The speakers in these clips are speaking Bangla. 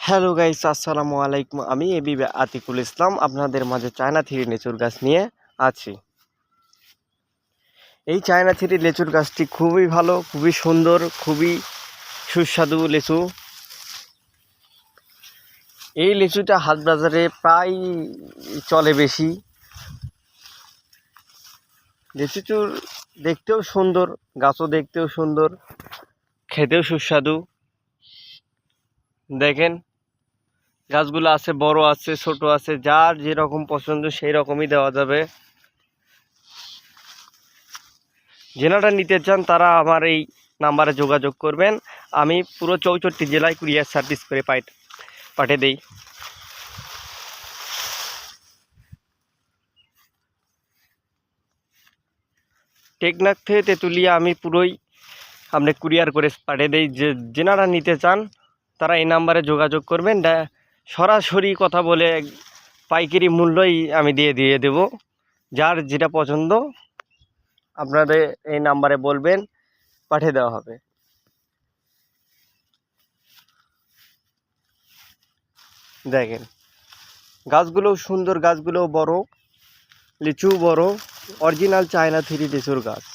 হ্যালো গাইস, আসসালামু আলাইকুম। আমি এবি আতিকুল ইসলাম আপনাদের মাঝে চায়না থ্রি লিচুর গাছ নিয়ে আছি। এই চায়না থ্রি লিচুর গাছটি খুবই ভালো, খুবই সুন্দর, খুবই সুস্বাদু লিচু। এই লিচুটা হাট বাজারে প্রায় চলে বেশি। লিচুর দেখতেও সুন্দর, গাছও দেখতেও সুন্দর, খেতেও সুস্বাদু। দেখেন, গাছগুলো আছে, বড় আছে, ছোট আছে, যার যেরকম পছন্দ সেই রকমই দেওয়া যাবে। যেনারা নিতে চান তারা আমার এই নাম্বারে যোগাযোগ করবেন। আমি পুরো 64 জেলায় কুরিয়ার সার্ভিস করে পাঠিয়ে দেই। টেকনাফ থেকে তেঁতুলিয়া আমি পুরোই আপনি কুরিয়ার করে পাঠিয়ে দেই। যেনারা নিতে চান তারা এই নাম্বারে যোগাযোগ করবেন। সরাসরি কথা বলে পাইকারি মূল্যই আমি দিয়ে দেব। যার যেটা পছন্দ আপনাদের এই নাম্বারে বলবেন, পাঠিয়ে দেওয়া হবে। দেখেন, গাছগুলোও সুন্দর, গাছগুলোও বড়, লিচু বড়, অরিজিনাল চায়না থ্রি লিচুর গাছ।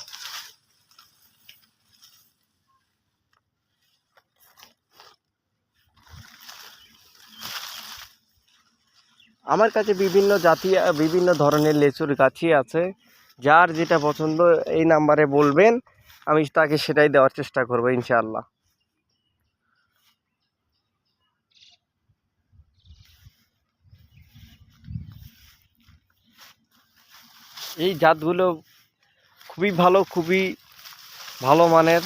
আমার কাছে বিভিন্ন জাতি, বিভিন্ন ধরনের লিচুর গাছই আছে। যার যেটা পছন্দ এই নাম্বারে বলবেন, আমি তাকে সেটাই দেওয়ার চেষ্টা করবো ইনশাআল্লাহ। এই জাতগুলো খুবই ভালো, খুবই ভালো মানের।